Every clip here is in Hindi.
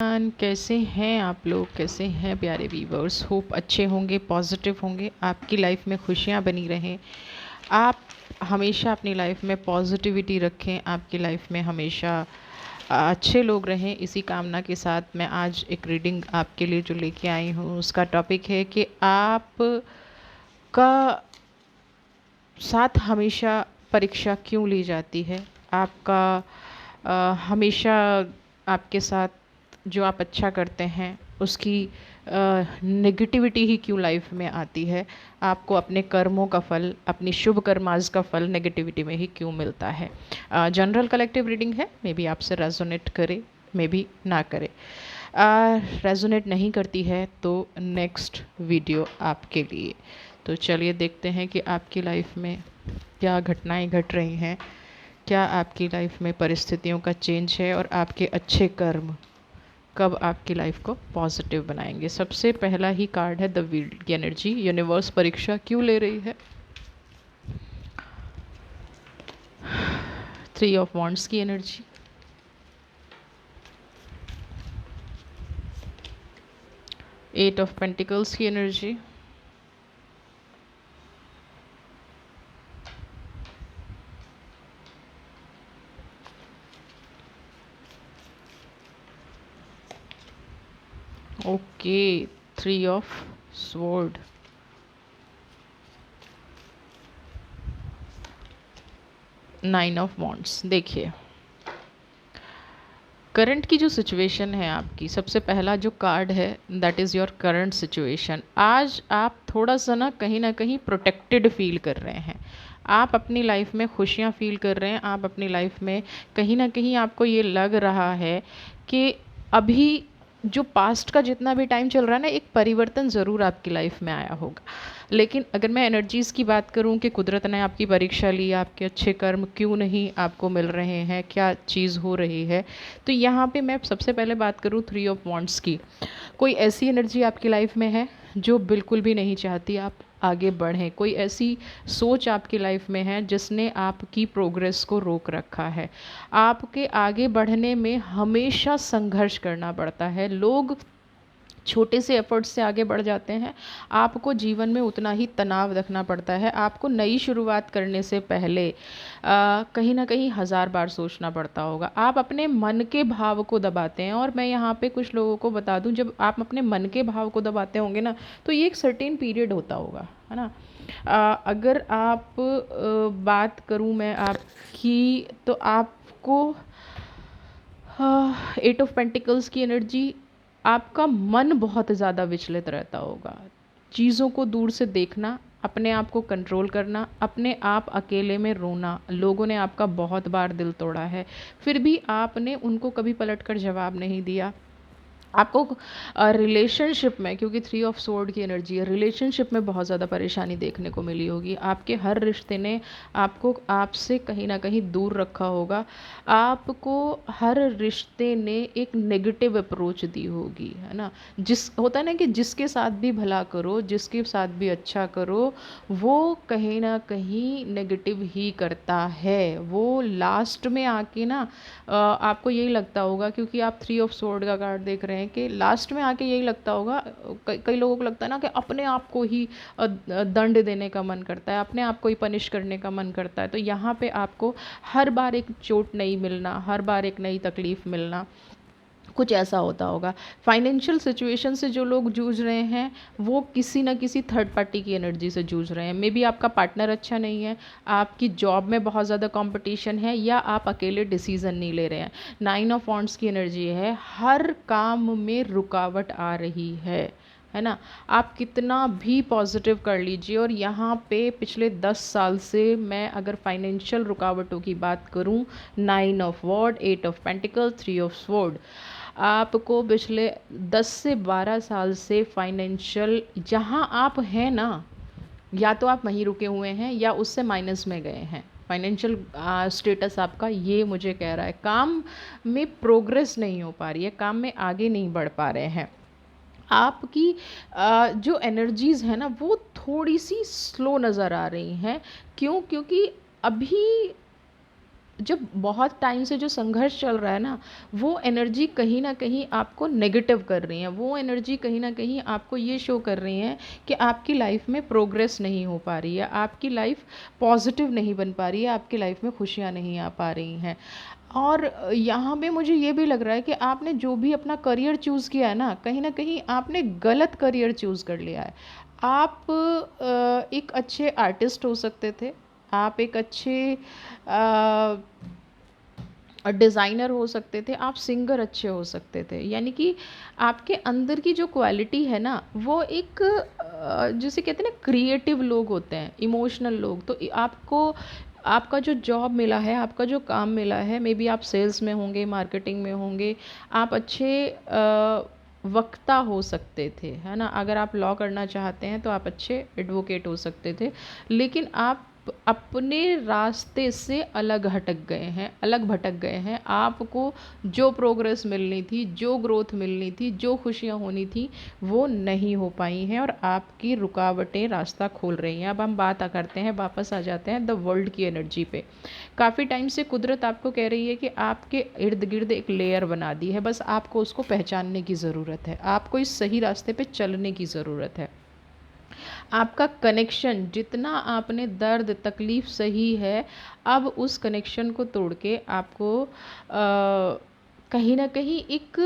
कैसे हैं आप लोग? कैसे हैं प्यारे व्यूवर्स? होप अच्छे होंगे, पॉजिटिव होंगे, आपकी लाइफ में खुशियां बनी रहें। आप हमेशा अपनी लाइफ में पॉजिटिविटी रखें, आपकी लाइफ में हमेशा अच्छे लोग रहें। इसी कामना के साथ मैं आज एक रीडिंग आपके लिए जो लेके आई हूँ, उसका टॉपिक है कि आप का साथ हमेशा परीक्षा क्यों ली जाती है। आपका हमेशा आपके साथ जो आप अच्छा करते हैं उसकी नेगेटिविटी ही क्यों लाइफ में आती है। आपको अपने कर्मों का फल, अपनी शुभ कर्माज का फल नेगेटिविटी में ही क्यों मिलता है। जनरल कलेक्टिव रीडिंग है, मे बी आपसे रेजोनेट करे, मे बी ना करे। रेजोनेट नहीं करती है तो नेक्स्ट वीडियो आपके लिए। तो चलिए देखते हैं कि आपकी लाइफ में क्या घटनाएं घट रही हैं, क्या आपकी लाइफ में परिस्थितियों का चेंज है और आपके अच्छे कर्म कब आपकी लाइफ को पॉजिटिव बनाएंगे। सबसे पहला ही कार्ड है द व्हील की एनर्जी। यूनिवर्स परीक्षा क्यों ले रही है? 3 ऑफ वॉन्ड्स की एनर्जी, एट ऑफ पेंटिकल्स की energy, okay, 3 of sword, nine of wands. देखिए, करंट की जो सिचुएशन है आपकी, सबसे पहला जो कार्ड है that is your current situation. आज आप थोड़ा सा ना कहीं प्रोटेक्टेड फील कर रहे हैं। आप अपनी लाइफ में खुशियाँ फील कर रहे हैं। आप अपनी लाइफ में कहीं ना कहीं आपको ये लग रहा है कि अभी जो पास्ट का जितना भी टाइम चल रहा है ना, एक परिवर्तन ज़रूर आपकी लाइफ में आया होगा। लेकिन अगर मैं एनर्जीज़ की बात करूं कि कुदरत ने आपकी परीक्षा ली, आपके अच्छे कर्म क्यों नहीं आपको मिल रहे हैं, क्या चीज़ हो रही है, तो यहाँ पे मैं सबसे पहले बात करूँ 3 ऑफ वॉन्ड्स की। कोई ऐसी एनर्जी आपकी लाइफ में है जो बिल्कुल भी नहीं चाहती आप आगे बढ़ें। कोई ऐसी सोच आपकी लाइफ में है जिसने आपकी प्रोग्रेस को रोक रखा है। आपके आगे बढ़ने में हमेशा संघर्ष करना पड़ता है। लोग छोटे से एफर्ट्स से आगे बढ़ जाते हैं, आपको जीवन में उतना ही तनाव रखना पड़ता है। आपको नई शुरुआत करने से पहले कहीं ना कहीं हज़ार बार सोचना पड़ता होगा। आप अपने मन के भाव को दबाते हैं, और मैं यहाँ पे कुछ लोगों को बता दूँ, जब आप अपने मन के भाव को दबाते होंगे ना, तो ये एक सर्टेन पीरियड होता होगा, है ना। अगर आप बात करूँ मैं आपकी, तो आपको एट ऑफ पेंटिकल्स की एनर्जी, आपका मन बहुत ज़्यादा विचलित रहता होगा। चीज़ों को दूर से देखना, अपने आप को कंट्रोल करना, अपने आप अकेले में रोना। लोगों ने आपका बहुत बार दिल तोड़ा है, फिर भी आपने उनको कभी पलटकर जवाब नहीं दिया। आपको रिलेशनशिप में, क्योंकि 3 ऑफ स्वॉर्ड की एनर्जी है, रिलेशनशिप में बहुत ज़्यादा परेशानी देखने को मिली होगी। आपके हर रिश्ते ने आपको आपसे कहीं ना कहीं दूर रखा होगा। आपको हर रिश्ते ने एक नेगेटिव अप्रोच दी होगी, है ना। जिस होता है ना कि जिसके साथ भी भला करो, जिसके साथ भी अच्छा करो, वो कहीं ना कहीं नेगेटिव ही करता है। वो लास्ट में आके ना आपको यही लगता होगा, क्योंकि आप 3 ऑफ स्वॉर्ड का कार्ड देख रहे हैं, कि लास्ट में आके यही लगता होगा। कई लोगों को लगता है ना कि अपने आप को ही दंड देने का मन करता है, अपने आप को ही पनिश करने का मन करता है। तो यहाँ पे आपको हर बार एक चोट नहीं मिलना, हर बार एक नई तकलीफ़ मिलना, कुछ ऐसा होता होगा। फाइनेंशियल सिचुएशन से जो लोग जूझ रहे हैं, वो किसी ना किसी थर्ड पार्टी की एनर्जी से जूझ रहे हैं। मे बी आपका पार्टनर अच्छा नहीं है, आपकी जॉब में बहुत ज़्यादा कंपटीशन है, या आप अकेले डिसीज़न नहीं ले रहे हैं। 9 ऑफ वॉन्ड्स की एनर्जी है, हर काम में रुकावट आ रही है ना। आप कितना भी पॉजिटिव कर लीजिए, और यहाँ पे पिछले 10 साल से मैं अगर फाइनेंशियल रुकावटों की बात करूँ, 9 ऑफ वॉर्ड, 8 ऑफ पेंटिकल, 3 ऑफ स्वॉर्ड, आपको पिछले 10 से 12 साल से फाइनेंशियल, जहाँ आप हैं ना, या तो आप वहीं रुके हुए हैं या उससे माइनस में गए हैं। फाइनेंशियल स्टेटस आपका ये मुझे कह रहा है, काम में प्रोग्रेस नहीं हो पा रही है, काम में आगे नहीं बढ़ पा रहे हैं। आपकी जो एनर्जीज़ है ना, वो थोड़ी सी स्लो नज़र आ रही हैं। क्यों? क्योंकि अभी जब बहुत टाइम से जो संघर्ष चल रहा है ना, वो एनर्जी कहीं ना कहीं आपको नेगेटिव कर रही है, वो एनर्जी कहीं ना कहीं आपको ये शो कर रही है कि आपकी लाइफ में प्रोग्रेस नहीं हो पा रही है, आपकी लाइफ पॉजिटिव नहीं बन पा रही है, आपकी लाइफ में खुशियाँ नहीं आ पा रही हैं। और यहाँ पे मुझे ये भी लग रहा है कि आपने जो भी अपना करियर चूज़ किया है ना कहीं आपने गलत करियर चूज़ कर लिया है। आप एक अच्छे आर्टिस्ट हो सकते थे, आप एक अच्छे डिज़ाइनर हो सकते थे, आप सिंगर अच्छे हो सकते थे। यानी कि आपके अंदर की जो क्वालिटी है ना, वो एक जिसे कहते हैं ना, क्रिएटिव लोग होते हैं, इमोशनल लोग। तो आपको आपका जो जॉब मिला है, आपका जो काम मिला है, मे बी आप सेल्स में होंगे, मार्केटिंग में होंगे, आप अच्छे वक्ता हो सकते थे, है ना। अगर आप लॉ करना चाहते हैं तो आप अच्छे एडवोकेट हो सकते थे, लेकिन आप अपने रास्ते से अलग हटक गए हैं, अलग भटक गए हैं। आपको जो प्रोग्रेस मिलनी थी, जो ग्रोथ मिलनी थी, जो खुशियाँ होनी थी, वो नहीं हो पाई हैं और आपकी रुकावटें रास्ता खोल रही हैं। अब हम बात करते हैं, वापस आ जाते हैं द वर्ल्ड की एनर्जी पे। काफ़ी टाइम से कुदरत आपको कह रही है कि आपके इर्द गिर्द एक लेयर बना दी है, बस आपको उसको पहचानने की ज़रूरत है, आपको इस सही रास्ते पे चलने की ज़रूरत है। आपका कनेक्शन, जितना आपने दर्द तकलीफ़ सही है, अब उस कनेक्शन को तोड़ के आपको कहीं ना कहीं एक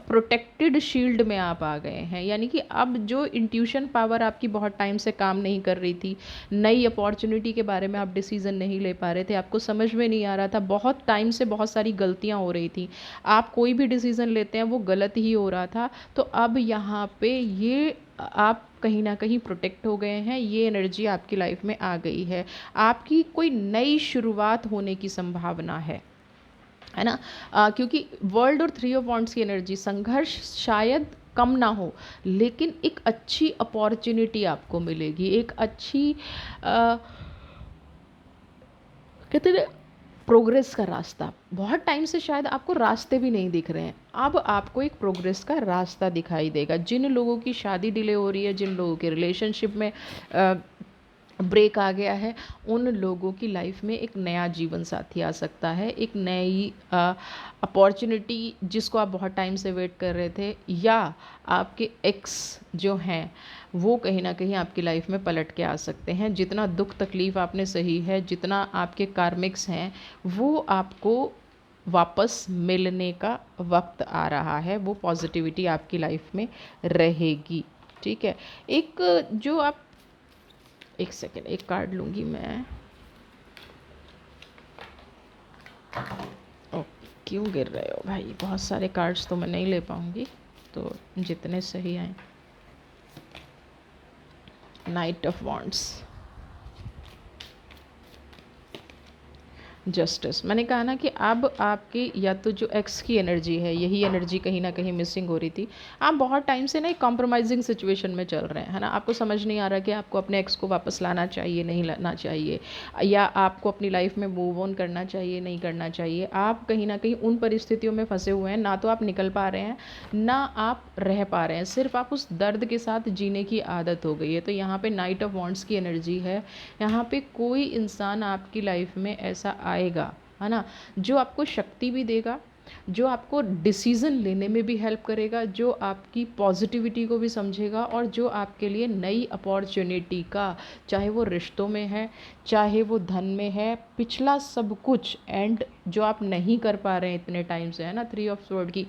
प्रोटेक्टेड शील्ड में आप आ गए हैं। यानी कि अब जो इंट्यूशन पावर आपकी बहुत टाइम से काम नहीं कर रही थी, नई अपॉर्चुनिटी के बारे में आप डिसीज़न नहीं ले पा रहे थे, आपको समझ में नहीं आ रहा था, बहुत टाइम से बहुत सारी गलतियां हो रही थी, आप कोई भी डिसीज़न लेते हैं वो गलत ही हो रहा था। तो अब यहाँ पे ये आप कहीं ना कहीं प्रोटेक्ट हो गए हैं, ये एनर्जी आपकी लाइफ में आ गई है, आपकी कोई नई शुरुआत होने की संभावना है ना। क्योंकि वर्ल्ड और थ्री ऑफ वॉन्ड्स की एनर्जी, संघर्ष शायद कम ना हो, लेकिन एक अच्छी अपॉर्चुनिटी आपको मिलेगी, एक अच्छी कहते हैं प्रोग्रेस का रास्ता। बहुत टाइम से शायद आपको रास्ते भी नहीं दिख रहे हैं, अब आपको एक प्रोग्रेस का रास्ता दिखाई देगा। जिन लोगों की शादी डिले हो रही है, जिन लोगों के रिलेशनशिप में ब्रेक आ गया है, उन लोगों की लाइफ में एक नया जीवन साथी आ सकता है, एक नई अपॉर्चुनिटी जिसको आप बहुत टाइम से वेट कर रहे थे, या आपके एक्स जो हैं वो कहीं ना कहीं आपकी लाइफ में पलट के आ सकते हैं। जितना दुख तकलीफ़ आपने सही है, जितना आपके कार्मिक्स हैं, वो आपको वापस मिलने का वक्त आ रहा है, वो पॉजिटिविटी आपकी लाइफ में रहेगी। ठीक है। एक जो आप, एक सेकेंड, एक कार्ड लूँगी मैं। ओ, क्यों गिर रहे हो भाई, बहुत सारे कार्ड्स तो मैं नहीं ले पाऊँगी, तो जितने सही आए। Night of wands, justice. मैंने कहा ना कि अब आपकी या तो जो एक्स की एनर्जी है, यही एनर्जी कहीं ना कहीं मिसिंग हो रही थी। आप बहुत टाइम से ना एक कॉम्प्रोमाइजिंग सिचुएशन में चल रहे हैं, है ना। आपको समझ नहीं आ रहा कि आपको अपने एक्स को वापस लाना चाहिए, नहीं लाना चाहिए, या आपको अपनी लाइफ में मूव ऑन करना चाहिए, नहीं करना चाहिए। आप कहीं ना कहीं उन परिस्थितियों में फंसे हुए हैं, ना तो आप निकल पा रहे हैं, ना आप रह पा रहे हैं, सिर्फ आप उस दर्द के साथ जीने की आदत हो गई है। तो यहाँ पे नाइट ऑफ वॉन्ड्स की एनर्जी है। यहाँ पे कोई इंसान आपकी लाइफ में ऐसा आएगा, है ना, जो आपको शक्ति भी देगा, जो आपको डिसीज़न लेने में भी हेल्प करेगा, जो आपकी पॉजिटिविटी को भी समझेगा, और जो आपके लिए नई अपॉर्चुनिटी का, चाहे वो रिश्तों में है, चाहे वो धन में है, पिछला सब कुछ एंड जो आप नहीं कर पा रहे हैं इतने टाइम से, है ना, थ्री ऑफ स्वॉर्ड की,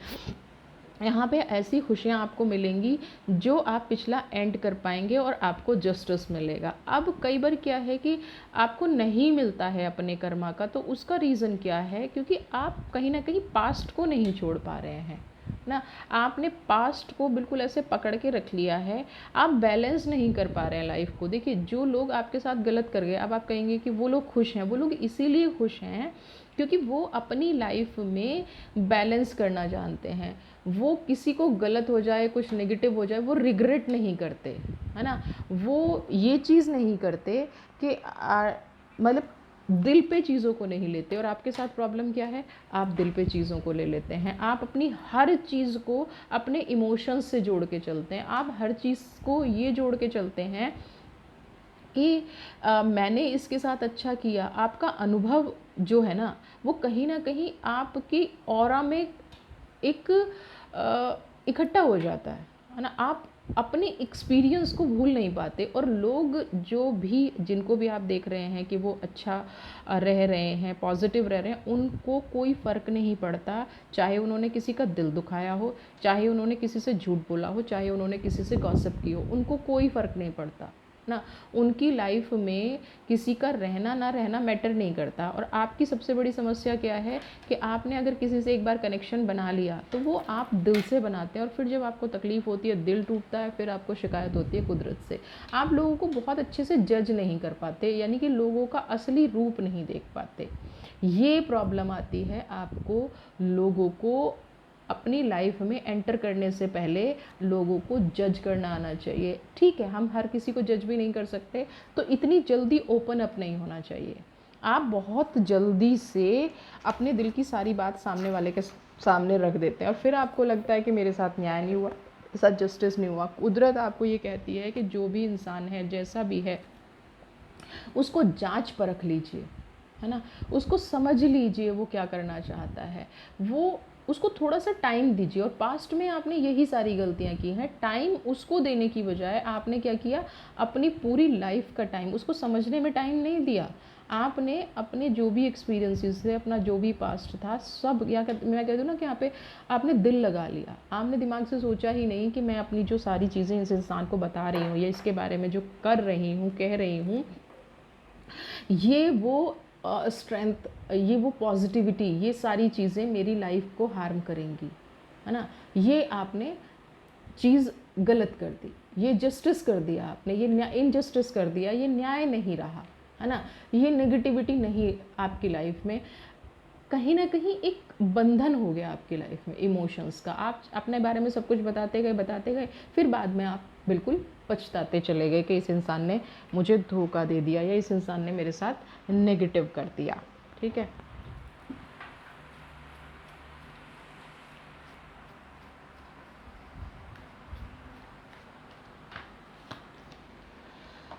यहाँ पे ऐसी खुशियाँ आपको मिलेंगी जो आप पिछला एंड कर पाएंगे और आपको जस्टिस मिलेगा। अब कई बार क्या है कि आपको नहीं मिलता है अपने कर्मा का, तो उसका रीज़न क्या है, क्योंकि आप कहीं ना कहीं पास्ट को नहीं छोड़ पा रहे हैं ना। आपने पास्ट को बिल्कुल ऐसे पकड़ के रख लिया है, आप बैलेंस नहीं कर पा रहे हैं लाइफ को। देखिए, जो लोग आपके साथ गलत कर गए, अब आप कहेंगे कि वो लोग खुश हैं, वो लोग इसीलिए खुश हैं क्योंकि वो अपनी लाइफ में बैलेंस करना जानते हैं। वो किसी को गलत हो जाए, कुछ नेगेटिव हो जाए, वो रिग्रेट नहीं करते, है ना। वो ये चीज़ नहीं करते कि मतलब दिल पे चीज़ों को नहीं लेते। और आपके साथ प्रॉब्लम क्या है, आप दिल पे चीज़ों को ले लेते हैं, आप अपनी हर चीज़ को अपने इमोशंस से जोड़ के चलते हैं, आप हर चीज़ को ये जोड़ के चलते हैं कि मैंने इसके साथ अच्छा किया। आपका अनुभव जो है ना वो कहीं ना कहीं आपकी ऑरा में एक इकट्ठा हो जाता है ना। आप अपने एक्सपीरियंस को भूल नहीं पाते, और लोग जो भी जिनको भी आप देख रहे हैं कि वो अच्छा रह रहे हैं, पॉजिटिव रह रहे हैं, उनको कोई फ़र्क नहीं पड़ता, चाहे उन्होंने किसी का दिल दुखाया हो, चाहे उन्होंने किसी से झूठ बोला हो, चाहे उन्होंने किसी से गॉसिप की हो, उनको कोई फ़र्क नहीं पड़ता ना। उनकी लाइफ में किसी का रहना ना रहना मैटर नहीं करता। और आपकी सबसे बड़ी समस्या क्या है कि आपने अगर किसी से एक बार कनेक्शन बना लिया तो वो आप दिल से बनाते हैं, और फिर जब आपको तकलीफ़ होती है, दिल टूटता है, फिर आपको शिकायत होती है कुदरत से। आप लोगों को बहुत अच्छे से जज नहीं कर पाते, यानी कि लोगों का असली रूप नहीं देख पाते। ये प्रॉब्लम आती है आपको लोगों को अपनी लाइफ में एंटर करने से पहले लोगों को जज करना आना चाहिए। ठीक है, हम हर किसी को जज भी नहीं कर सकते, तो इतनी जल्दी ओपन अप नहीं होना चाहिए। आप बहुत जल्दी से अपने दिल की सारी बात सामने वाले के सामने रख देते हैं, और फिर आपको लगता है कि मेरे साथ न्याय नहीं हुआ, मेरे साथ जस्टिस नहीं हुआ। कुदरत आपको ये कहती है कि जो भी इंसान है, जैसा भी है, उसको जांच परख लीजिए, है ना। उसको समझ लीजिए वो क्या करना चाहता है, वो उसको थोड़ा सा टाइम दीजिए। और पास्ट में आपने यही सारी गलतियां की हैं, टाइम उसको देने की बजाय आपने क्या किया, अपनी पूरी लाइफ का टाइम उसको समझने में टाइम नहीं दिया। आपने अपने जो भी एक्सपीरियंसेस थे, अपना जो भी पास्ट था, सब या मैं कहती हूँ ना कि यहाँ पे आपने दिल लगा लिया। आपने दिमाग से सोचा ही नहीं कि मैं अपनी जो सारी चीज़ें इस इंसान को बता रही हूँ या इसके बारे में जो कर रही हूँ, कह रही हूँ, ये वो स्ट्रेंथ, ये वो पॉजिटिविटी, ये सारी चीज़ें मेरी लाइफ को हार्म करेंगी, है ना। ये आपने चीज़ गलत कर दी, ये जस्टिस कर दिया आपने, ये इनजस्टिस कर दिया, ये न्याय नहीं रहा, है ना। ये नेगेटिविटी नहीं, आपकी लाइफ में कहीं ना कहीं एक बंधन हो गया आपकी लाइफ में इमोशंस का। आप अपने बारे में सब कुछ बताते गए, फिर बाद में आप बिल्कुल पछताते चले गए कि इस इंसान ने मुझे धोखा दे दिया या इस इंसान ने मेरे साथ नेगेटिव कर दिया। ठीक है।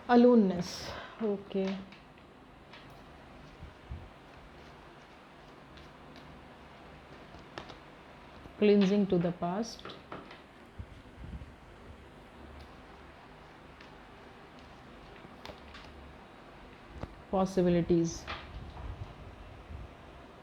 Aloneness, okay. Clinging to the past, possibilities.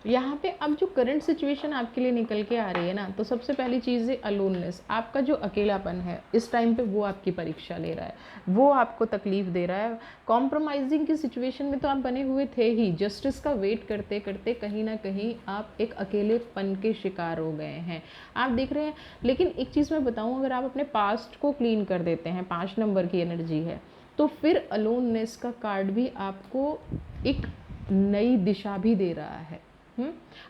यहाँ पे अब जो करंट सिचुएशन आपके लिए निकल के आ रही है ना, तो सबसे पहली चीज़ है अलोननेस। आपका जो अकेलापन है इस टाइम पे, वो आपकी परीक्षा ले रहा है, वो आपको तकलीफ़ दे रहा है। कॉम्प्रोमाइजिंग की सिचुएशन में तो आप बने हुए थे ही, जस्टिस का वेट करते करते कहीं ना कहीं आप एक अकेलेपन के शिकार हो गए हैं, आप देख रहे हैं। लेकिन एक चीज़ मैं बताऊँ, अगर आप अपने पास्ट को क्लीन कर देते हैं, 5 नंबर की एनर्जी है, तो फिर अलोननेस का कार्ड भी आपको एक नई दिशा भी दे रहा है।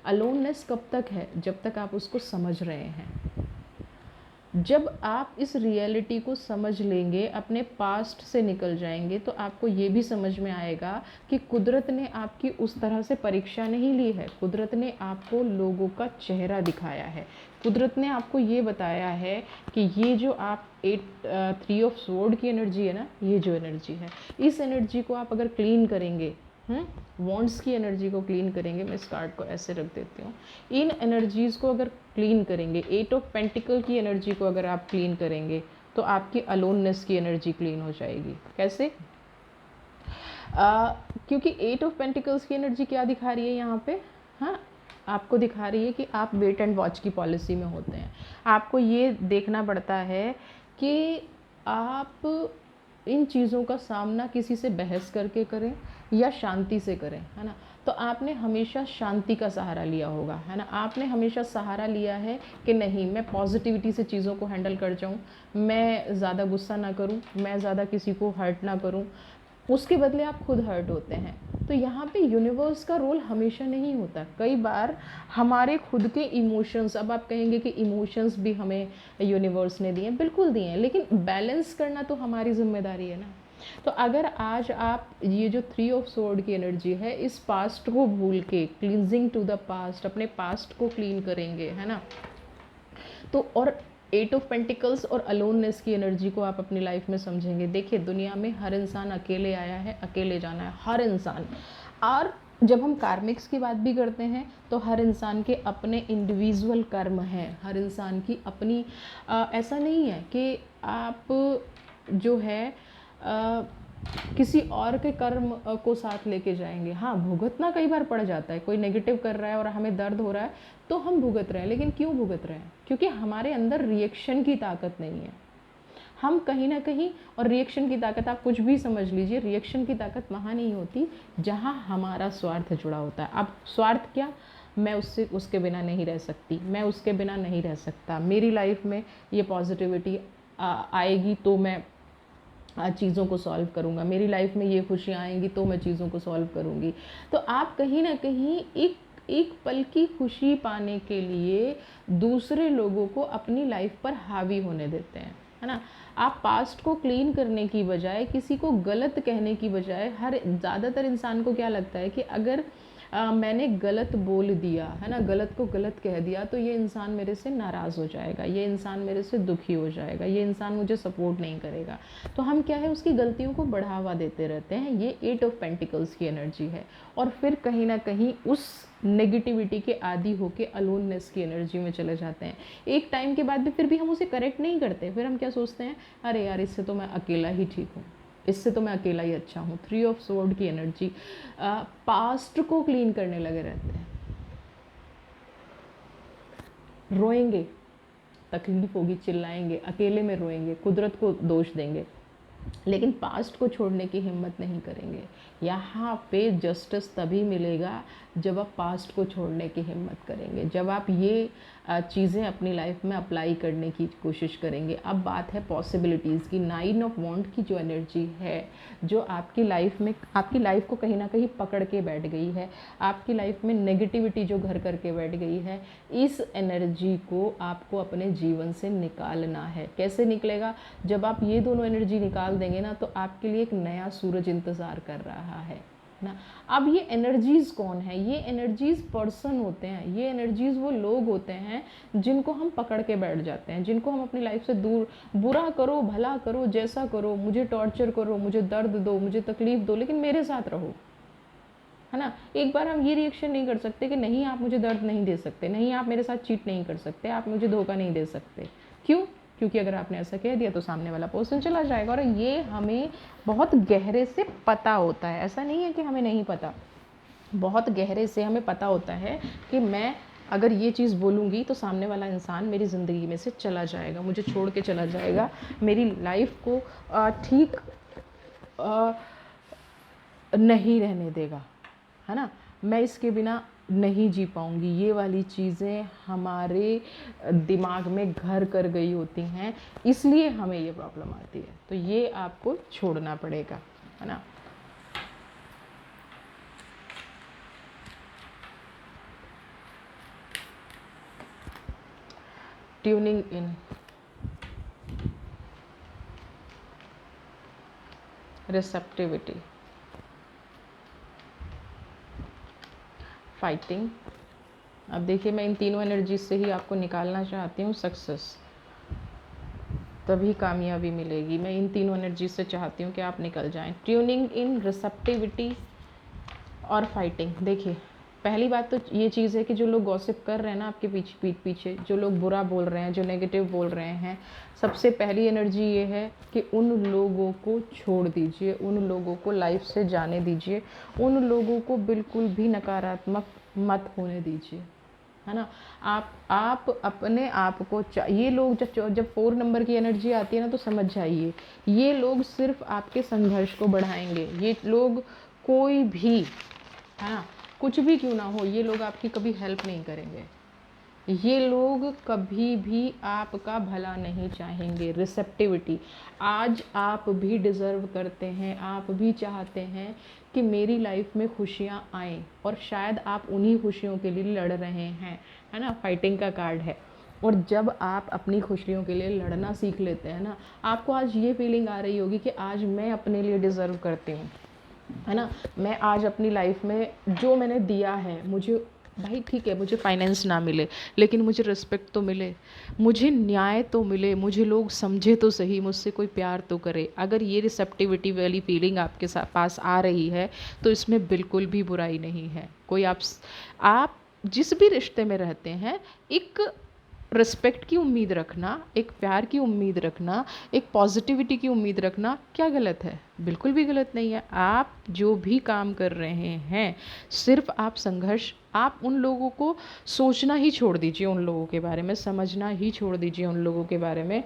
अलोननेस कब तक है, जब तक आप उसको समझ रहे हैं। जब आप इस रियलिटी को समझ लेंगे, अपने पास्ट से निकल जाएंगे, तो आपको ये भी समझ में आएगा कि कुदरत ने आपकी उस तरह से परीक्षा नहीं ली है। कुदरत ने आपको लोगों का चेहरा दिखाया है। कुदरत ने आपको ये बताया है कि ये जो आप 3 ऑफ स्वॉर्ड की एनर्जी है ना, ये जो एनर्जी है, इस एनर्जी को आप अगर क्लीन करेंगे, वॉन्ड्स की एनर्जी को क्लीन करेंगे, मैं इस कार्ड को ऐसे रख देती हूँ, इन एनर्जीज़ को अगर क्लीन करेंगे, 8 ऑफ पेंटिकल की एनर्जी को अगर आप क्लीन करेंगे, तो आपकी अलोननेस की एनर्जी क्लीन हो जाएगी। कैसे? क्योंकि 8 ऑफ पेंटिकल्स की एनर्जी क्या दिखा रही है यहाँ पे, हाँ, आपको दिखा रही है कि आप वेट एंड वॉच की पॉलिसी में होते हैं। आपको ये देखना पड़ता है कि आप इन चीज़ों का सामना किसी से बहस करके करें या शांति से करें, है ना। तो आपने हमेशा शांति का सहारा लिया होगा, है ना। आपने हमेशा सहारा लिया है कि नहीं, मैं पॉजिटिविटी से चीज़ों को हैंडल कर जाऊँ, मैं ज़्यादा गुस्सा ना करूँ, मैं ज़्यादा किसी को हर्ट ना करूँ। उसके बदले आप खुद हर्ट होते हैं। तो यहाँ पे यूनिवर्स का रोल हमेशा नहीं होता। कई बार हमारे खुद के इमोशंस, अब आप कहेंगे कि इमोशंस भी हमें यूनिवर्स ने दिए, बिल्कुल दिए हैं, लेकिन बैलेंस करना तो हमारी जिम्मेदारी है ना। तो अगर आज आप ये जो 3 ऑफ स्वॉर्ड की एनर्जी है, इस पास्ट को भूल के, क्लींजिंग टू द पास्ट, अपने पास्ट को क्लीन करेंगे, है ना, तो और 8 ऑफ पेंटिकल्स और अलोननेस की एनर्जी को आप अपनी लाइफ में समझेंगे। देखिए, दुनिया में हर इंसान अकेले आया है, अकेले जाना है, हर इंसान। और जब हम कार्मिक्स की बात भी करते हैं तो हर इंसान के अपने इंडिविजुअल कर्म हैं, हर इंसान की अपनी ऐसा नहीं है कि आप जो है किसी और के कर्म को साथ लेके जाएंगे। हाँ, भुगतना कई बार पड़ जाता है, कोई नेगेटिव कर रहा है और हमें दर्द हो रहा है तो हम भुगत रहे हैं, लेकिन क्यों भुगत रहे हैं? क्योंकि हमारे अंदर रिएक्शन की ताकत नहीं है। हम कहीं ना कहीं, और रिएक्शन की ताकत आप कुछ भी समझ लीजिए, रिएक्शन की ताकत वहाँ नहीं होती जहाँ हमारा स्वार्थ जुड़ा होता है। अब स्वार्थ क्या, मैं उसके बिना नहीं रह सकती, मैं उसके बिना नहीं रह सकता, मेरी लाइफ में ये पॉजिटिविटी आएगी तो मैं चीज़ों को सॉल्व करूँगा, मेरी लाइफ में ये खुशियाँ आएंगी तो मैं चीज़ों को सॉल्व करूँगी। तो आप कहीं ना कहीं एक पल की खुशी पाने के लिए दूसरे लोगों को अपनी लाइफ पर हावी होने देते हैं, है ना। आप पास्ट को क्लीन करने की बजाय, किसी को गलत कहने की बजाय, ज़्यादातर इंसान को क्या लगता है कि अगर मैंने गलत बोल दिया, है ना, गलत को गलत कह दिया तो ये इंसान मेरे से नाराज़ हो जाएगा, ये इंसान मेरे से दुखी हो जाएगा, ये इंसान मुझे सपोर्ट नहीं करेगा। तो हम क्या है, उसकी गलतियों को बढ़ावा देते रहते हैं। ये 8 ऑफ पेंटिकल्स की एनर्जी है। और फिर कहीं ना कहीं उस नेगेटिविटी के आदी होके अलोननेस की एनर्जी में चले जाते हैं। एक टाइम के बाद भी फिर भी हम उसे करेक्ट नहीं करते, फिर हम क्या सोचते हैं, अरे यार इससे तो मैं अकेला ही ठीक हूँ, इससे तो मैं अकेला ही अच्छा हूँ। 3 ऑफ स्वॉर्ड की एनर्जी, पास्ट को क्लीन करने लगे रहते हैं। रोएंगे, तकलीफ होगी, चिल्लाएंगे, अकेले में रोएंगे, कुदरत को दोष देंगे, लेकिन पास्ट को छोड़ने की हिम्मत नहीं करेंगे। यहाँ पे जस्टिस तभी मिलेगा जब आप पास्ट को छोड़ने की हिम्मत करेंगे, जब आप ये चीज़ें अपनी लाइफ में अप्लाई करने की कोशिश करेंगे। अब बात है पॉसिबिलिटीज़ की। 9 ऑफ वॉन्ड की जो एनर्जी है, जो आपकी लाइफ में, आपकी लाइफ को कहीं ना कहीं पकड़ के बैठ गई है, आपकी लाइफ में नेगेटिविटी जो घर करके बैठ गई है, इस एनर्जी को आपको अपने जीवन से निकालना है। कैसे निकलेगा? जब आप ये दोनों एनर्जी निकाल देंगे ना, तो आपके लिए एक नया सूरज इंतज़ार कर रहा है ना। अब ये एनर्जीज़ कौन है? ये एनर्जीज़ पर्सन होते हैं, ये एनर्जीज़ वो लोग होते हैं जिनको हम पकड़ के बैठ जाते हैं, जिनको हम अपनी लाइफ से दूर, बुरा करो, भला करो, जैसा करो, मुझे टॉर्चर करो, मुझे दर्द दो, मुझे तकलीफ दो, लेकिन मेरे साथ रहो, है ना। एक बार हम ये रिएक्शन नहीं कर सकते कि नहीं आप मुझे दर्द नहीं दे सकते, नहीं आप मेरे साथ चीट नहीं कर सकते, आप मुझे धोखा नहीं दे सकते। क्यों? क्योंकि अगर आपने ऐसा कह दिया तो सामने वाला पर्सन चला जाएगा। और ये हमें बहुत गहरे से पता होता है, ऐसा नहीं है कि हमें नहीं पता, बहुत गहरे से हमें पता होता है कि मैं अगर ये चीज़ बोलूँगी तो सामने वाला इंसान मेरी ज़िंदगी में से चला जाएगा, मुझे छोड़ के चला जाएगा, मेरी लाइफ को ठीक नहीं रहने देगा, है ना, मैं इसके बिना नहीं जी पाऊँगी। ये वाली चीज़ें हमारे दिमाग में घर कर गई होती हैं, इसलिए हमें ये प्रॉब्लम आती है। तो ये आपको छोड़ना पड़ेगा, है ना। Tuning in, receptivity, fighting. अब देखिए, मैं इन तीनों एनर्जी से ही आपको निकालना चाहती हूँ सक्सेस, तभी कामयाबी मिलेगी। मैं इन तीनों एनर्जी से चाहती हूँ कि आप निकल जाएं। ट्यूनिंग इन, रिसेप्टिविटी और फाइटिंग। देखिए, पहली बात तो ये चीज़ है कि जो लोग गॉसिप कर रहे हैं ना आपके पीछे, पीठ पीछे जो लोग बुरा बोल रहे हैं, जो नेगेटिव बोल रहे हैं, सबसे पहली एनर्जी ये है कि उन लोगों को छोड़ दीजिए, उन लोगों को लाइफ से जाने दीजिए, उन लोगों को बिल्कुल भी नकारात्मक मत होने दीजिए, है ना। आप अपने आप को, ये लोग जब 4 नंबर की एनर्जी आती है ना, तो समझ जाइए ये लोग सिर्फ आपके संघर्ष को बढ़ाएंगे। ये लोग कोई भी, है ना, कुछ भी क्यों ना हो, ये लोग आपकी कभी हेल्प नहीं करेंगे, ये लोग कभी भी आपका भला नहीं चाहेंगे। रिसेप्टिविटी, आज आप भी डिज़र्व करते हैं, आप भी चाहते हैं कि मेरी लाइफ में खुशियाँ आएँ, और शायद आप उन्हीं खुशियों के लिए लड़ रहे हैं, है ना। फाइटिंग का कार्ड है। और जब आप अपनी खुशियों के लिए लड़ना सीख लेते हैं ना, आपको आज ये फीलिंग आ रही होगी कि आज मैं अपने लिए डिज़र्व करती हूँ, है ना। मैं आज अपनी लाइफ में जो मैंने दिया है, मुझे भाई ठीक है, मुझे फाइनेंस ना मिले लेकिन मुझे रिस्पेक्ट तो मिले, मुझे न्याय तो मिले, मुझे लोग समझे तो सही, मुझसे कोई प्यार तो करे। अगर ये रिसेप्टिविटी वाली फीलिंग आपके साथ पास आ रही है तो इसमें बिल्कुल भी बुराई नहीं है। कोई आप जिस भी रिश्ते में रहते हैं, एक रिस्पेक्ट की उम्मीद रखना, एक प्यार की उम्मीद रखना, एक पॉजिटिविटी की उम्मीद रखना क्या गलत है? बिल्कुल भी गलत नहीं है। आप जो भी काम कर रहे हैं, सिर्फ आप संघर्ष, आप उन लोगों को सोचना ही छोड़ दीजिए, उन लोगों के बारे में समझना ही छोड़ दीजिए, उन लोगों के बारे में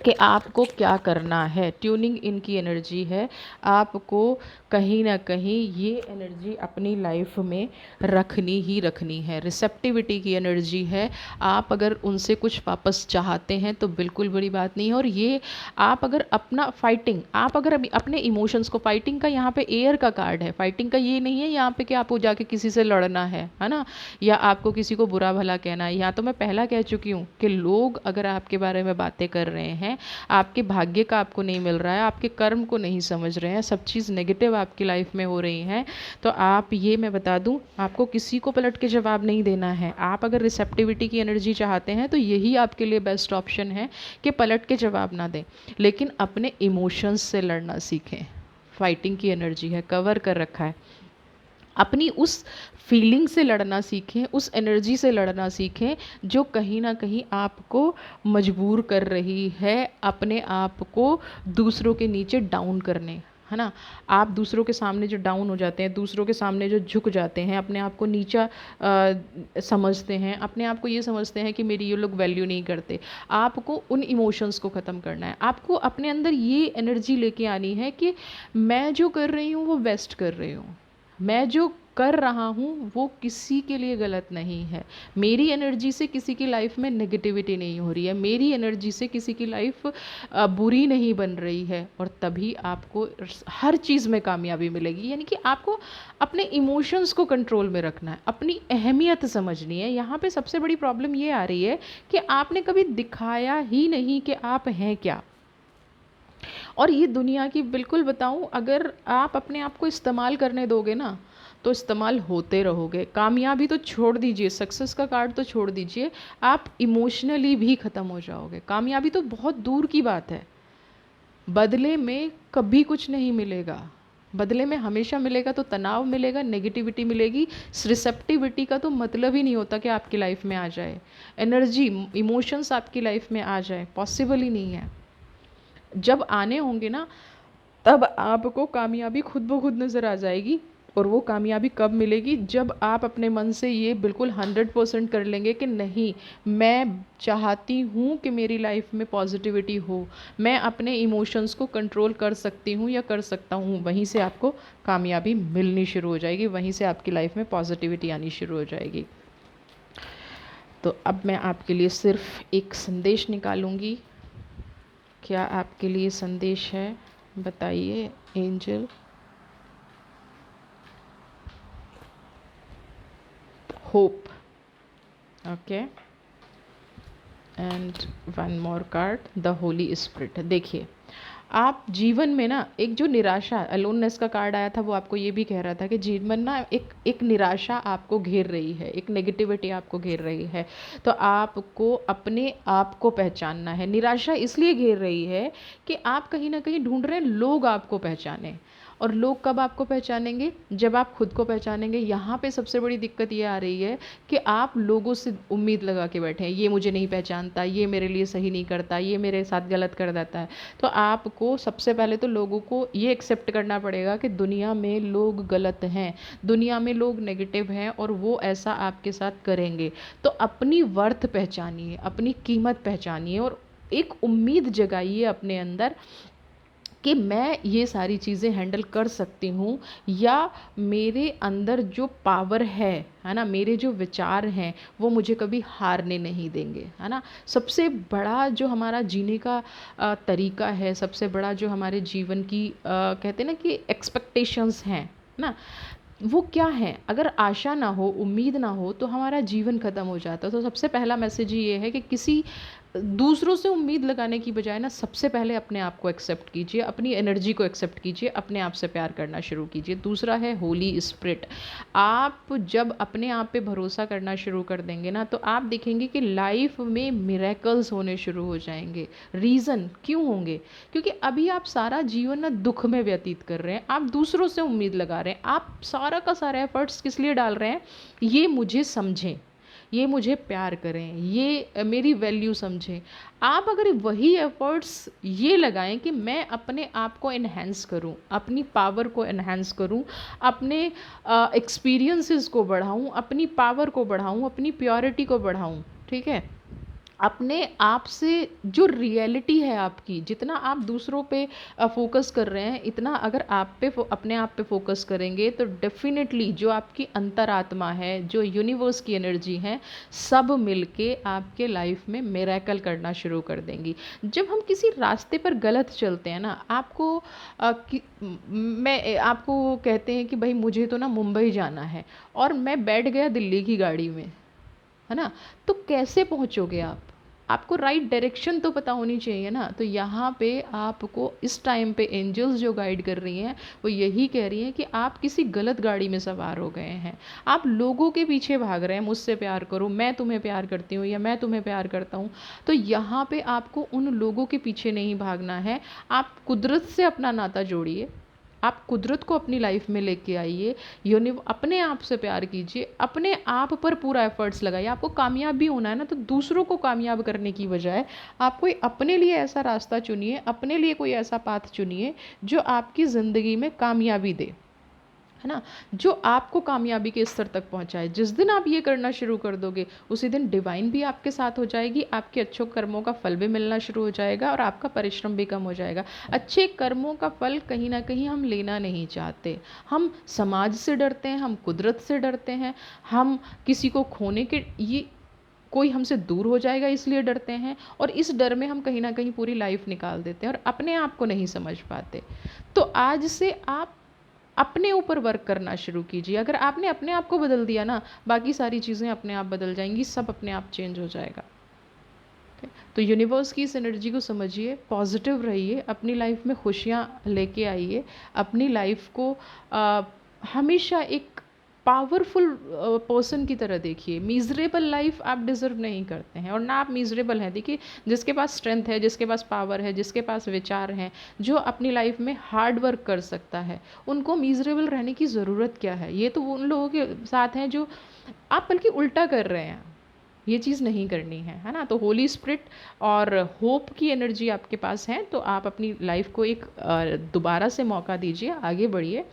कि आपको क्या करना है। ट्यूनिंग इन की एनर्जी है, आपको कहीं ना कहीं ये एनर्जी अपनी लाइफ में रखनी ही रखनी है। रिसेप्टिविटी की एनर्जी है, आप अगर उनसे कुछ वापस चाहते हैं तो बिल्कुल बड़ी बात नहीं है। और ये आप अगर अपना फाइटिंग, आप अगर अभी अपने इमोशंस को, फाइटिंग का यहाँ पे एयर का कार्ड है, फाइटिंग का ये नहीं है यहाँ पे कि आपको जाके किसी से लड़ना है ना, या आपको किसी को बुरा भला कहना है। यहाँ तो मैं पहला कह चुकी हूँ कि लोग अगर आपके बारे में बातें कर रहे हैं, आपके भाग्य का आपको नहीं मिल रहा है, आपके कर्म को नहीं समझ रहे हैं, सब चीज़ नेगेटिव आपकी लाइफ में हो रही हैं, तो आप ये मैं बता दूं, आपको किसी को पलट के जवाब नहीं देना है। आप अगर रिसेप्टिविटी की एनर्जी चाहते हैं तो यही आपके लिए बेस्ट ऑप्शन है कि पलट के जवाब ना दें, लेकिन अपने इमोशंस से लड़ना सीखें। फाइटिंग की एनर्जी है, कवर कर रखा है, अपनी उस फीलिंग से लड़ना सीखें, उस एनर्जी से लड़ना सीखें जो कहीं ना कहीं आपको मजबूर कर रही है अपने आप को दूसरों के नीचे डाउन करने, है ना। आप दूसरों के सामने जो डाउन हो जाते हैं, दूसरों के सामने जो झुक जाते हैं, अपने आप को नीचा समझते हैं, अपने आप को ये समझते हैं कि मेरी ये लोग वैल्यू नहीं करते, आपको उन इमोशंस को ख़त्म करना है। आपको अपने अंदर ये एनर्जी लेके आनी है कि मैं जो कर रही हूँ वो बेस्ट कर रही हूँ, मैं जो कर रहा हूँ वो किसी के लिए गलत नहीं है, मेरी एनर्जी से किसी की लाइफ में नेगेटिविटी नहीं हो रही है, मेरी एनर्जी से किसी की लाइफ बुरी नहीं बन रही है, और तभी आपको हर चीज़ में कामयाबी मिलेगी। यानी कि आपको अपने इमोशंस को कंट्रोल में रखना है, अपनी अहमियत समझनी है। यहाँ पे सबसे बड़ी प्रॉब्लम ये आ रही है कि आपने कभी दिखाया ही नहीं कि आप हैं क्या। और ये दुनिया की बिल्कुल बताऊं, अगर आप अपने आप को इस्तेमाल करने दोगे ना तो इस्तेमाल होते रहोगे। कामयाबी तो छोड़ दीजिए, सक्सेस का कार्ड तो छोड़ दीजिए, आप इमोशनली भी ख़त्म हो जाओगे। कामयाबी तो बहुत दूर की बात है, बदले में कभी कुछ नहीं मिलेगा। बदले में हमेशा मिलेगा तो तनाव मिलेगा, नेगेटिविटी मिलेगी। रिसेप्टिविटी का तो मतलब ही नहीं होता कि आपकी लाइफ में आ जाए एनर्जी, इमोशंस आपकी लाइफ में आ जाए, पॉसिबल ही नहीं है। जब आने होंगे ना तब आपको कामयाबी खुद ब खुद नज़र आ जाएगी। और वो कामयाबी कब मिलेगी? जब आप अपने मन से ये बिल्कुल 100% कर लेंगे कि नहीं, मैं चाहती हूँ कि मेरी लाइफ में पॉजिटिविटी हो, मैं अपने इमोशंस को कंट्रोल कर सकती हूँ या कर सकता हूँ, वहीं से आपको कामयाबी मिलनी शुरू हो जाएगी, वहीं से आपकी लाइफ में पॉजिटिविटी आनी शुरू हो जाएगी। तो अब मैं आपके लिए सिर्फ एक संदेश निकालूंगी। क्या आपके लिए संदेश है? बताइए angel. Hope, okay, and one more card, the Holi spirit. देखिए, आप जीवन में ना एक जो निराशा, अलोननेस का कार्ड आया था, वो आपको ये भी कह रहा था कि जीवन ना एक निराशा आपको घेर रही है, एक नेगेटिविटी आपको घेर रही है। तो आपको अपने आप को पहचानना है। निराशा इसलिए घेर रही है कि आप कहीं ना कहीं ढूंढ रहे हैं लोग आपको पहचाने, और लोग कब आपको पहचानेंगे? जब आप खुद को पहचानेंगे। यहाँ पे सबसे बड़ी दिक्कत ये आ रही है कि आप लोगों से उम्मीद लगा के बैठे हैं, ये मुझे नहीं पहचानता, ये मेरे लिए सही नहीं करता, ये मेरे साथ गलत कर देता है। तो आपको सबसे पहले तो लोगों को ये एक्सेप्ट करना पड़ेगा कि दुनिया में लोग गलत हैं, दुनिया में लोग नेगेटिव हैं, और वो ऐसा आपके साथ करेंगे। तो अपनी वर्थ पहचानिए, अपनी कीमत पहचानिए, और एक उम्मीद जगाइए अपने अंदर कि मैं ये सारी चीज़ें हैंडल कर सकती हूँ, या मेरे अंदर जो पावर है ना, मेरे जो विचार हैं वो मुझे कभी हारने नहीं देंगे, है ना। सबसे बड़ा जो हमारा जीने का तरीका है, सबसे बड़ा जो हमारे जीवन की कहते हैं ना कि एक्सपेक्टेशंस हैं ना, वो क्या है? अगर आशा ना हो, उम्मीद ना हो, तो हमारा जीवन ख़त्म हो जाता है। तो सबसे पहला मैसेज ये है कि किसी दूसरों से उम्मीद लगाने की बजाय ना सबसे पहले अपने आप को एक्सेप्ट कीजिए, अपनी एनर्जी को एक्सेप्ट कीजिए, अपने आप से प्यार करना शुरू कीजिए। दूसरा है होली स्पिरिट। आप जब अपने आप पे भरोसा करना शुरू कर देंगे ना, तो आप देखेंगे कि लाइफ में मिरेकल्स होने शुरू हो जाएंगे। रीज़न क्यों होंगे? क्योंकि अभी आप सारा जीवन ना दुख में व्यतीत कर रहे हैं, आप दूसरों से उम्मीद लगा रहे हैं, आप सारा का सारा एफर्ट्स किस लिए डाल रहे हैं? ये मुझे समझें, ये मुझे प्यार करें, ये मेरी वैल्यू समझें। आप अगर वही एफ़र्ट्स ये लगाएं कि मैं अपने आप को एनहेंस करूं, अपनी पावर को एनहेंस करूं, अपने एक्सपीरियंसेस को बढ़ाऊं, अपनी पावर को बढ़ाऊं, अपनी प्योरिटी को बढ़ाऊं, ठीक है? अपने आप से जो रियलिटी है आपकी, जितना आप दूसरों पे फोकस कर रहे हैं, इतना अगर आप पे अपने आप पे फोकस करेंगे तो डेफिनेटली जो आपकी अंतरात्मा है, जो यूनिवर्स की एनर्जी है, सब मिलके आपके लाइफ में मिरेकल करना शुरू कर देंगी। जब हम किसी रास्ते पर गलत चलते हैं ना, मैं आपको कहते हैं कि भाई मुझे तो ना मुंबई जाना है, और मैं बैठ गया दिल्ली की गाड़ी में, है ना? तो कैसे पहुंचोगे आप? आपको राइट डायरेक्शन तो पता होनी चाहिए ना। तो यहाँ पे आपको इस टाइम पे एंजल्स जो गाइड कर रही हैं, वो यही कह रही हैं कि आप किसी गलत गाड़ी में सवार हो गए हैं। आप लोगों के पीछे भाग रहे हैं, मुझसे प्यार करो, मैं तुम्हें प्यार करती हूँ, या मैं तुम्हें प्यार करता हूँ। तो यहाँ पे आपको उन लोगों के पीछे नहीं भागना है। आप कुदरत से अपना नाता जोड़िए, आप कुदरत को अपनी लाइफ में लेके आइए, अपने आप से प्यार कीजिए, अपने आप पर पूरा एफर्ट्स लगाइए। आपको कामयाब भी होना है ना, तो दूसरों को कामयाब करने की बजाय आप कोई अपने लिए ऐसा रास्ता चुनिए, अपने लिए कोई ऐसा पाथ चुनिए जो आपकी ज़िंदगी में कामयाबी दे, है ना? जो आपको कामयाबी के स्तर तक पहुंचाए। जिस दिन आप ये करना शुरू कर दोगे, उसी दिन डिवाइन भी आपके साथ हो जाएगी, आपके अच्छे कर्मों का फल भी मिलना शुरू हो जाएगा, और आपका परिश्रम भी कम हो जाएगा। अच्छे कर्मों का फल कहीं ना कहीं हम लेना नहीं चाहते। हम समाज से डरते हैं, हम कुदरत से डरते हैं, हम किसी को खोने के, ये कोई हमसे दूर हो जाएगा इसलिए डरते हैं, और इस डर में हम कहीं ना कहीं पूरी लाइफ निकाल देते हैं और अपने आप को नहीं समझ पाते। तो आज से आप अपने ऊपर वर्क करना शुरू कीजिए। अगर आपने अपने आप को बदल दिया ना, बाकी सारी चीज़ें अपने आप बदल जाएंगी, सब अपने आप चेंज हो जाएगा। तो यूनिवर्स की इस एनर्जी को समझिए, पॉजिटिव रहिए, अपनी लाइफ में खुशियाँ लेके आइए, अपनी लाइफ को हमेशा एक पावरफुल पर्सन की तरह देखिए। मिजरेबल लाइफ आप डिज़र्व नहीं करते हैं, और ना आप मिजरेबल हैं। देखिए, जिसके पास स्ट्रेंथ है, जिसके पास पावर है, जिसके पास विचार हैं, जो अपनी लाइफ में हार्ड वर्क कर सकता है, उनको मिजरेबल रहने की ज़रूरत क्या है? ये तो उन लोगों के साथ हैं जो आप बल्कि उल्टा कर रहे हैं। ये चीज़ नहीं करनी है ना? तो होली स्पिरिट और होप की एनर्जी आपके पास है, तो आप अपनी लाइफ को एक दोबारा से मौका दीजिए, आगे बढ़िए।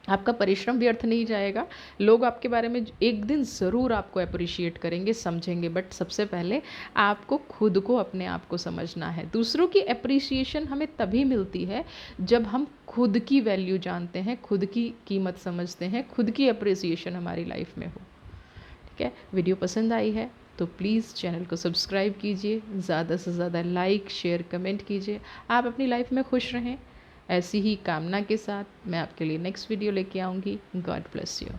आपका परिश्रम व्यर्थ नहीं जाएगा। लोग आपके बारे में एक दिन ज़रूर आपको अप्रिशिएट करेंगे, समझेंगे, बट सबसे पहले आपको खुद को, अपने आप को समझना है। दूसरों की अप्रिसिएशन हमें तभी मिलती है जब हम खुद की वैल्यू जानते हैं, खुद की कीमत समझते हैं, खुद की अप्रिसिएशन हमारी लाइफ में हो। ठीक है? वीडियो पसंद आई है तो प्लीज़ चैनल को सब्सक्राइब कीजिए, ज़्यादा से ज़्यादा लाइक, शेयर, कमेंट कीजिए। आप अपनी लाइफ में खुश रहें। ऐसी ही कामना के साथ मैं आपके लिए नेक्स्ट वीडियो लेके आऊँगी। God bless you.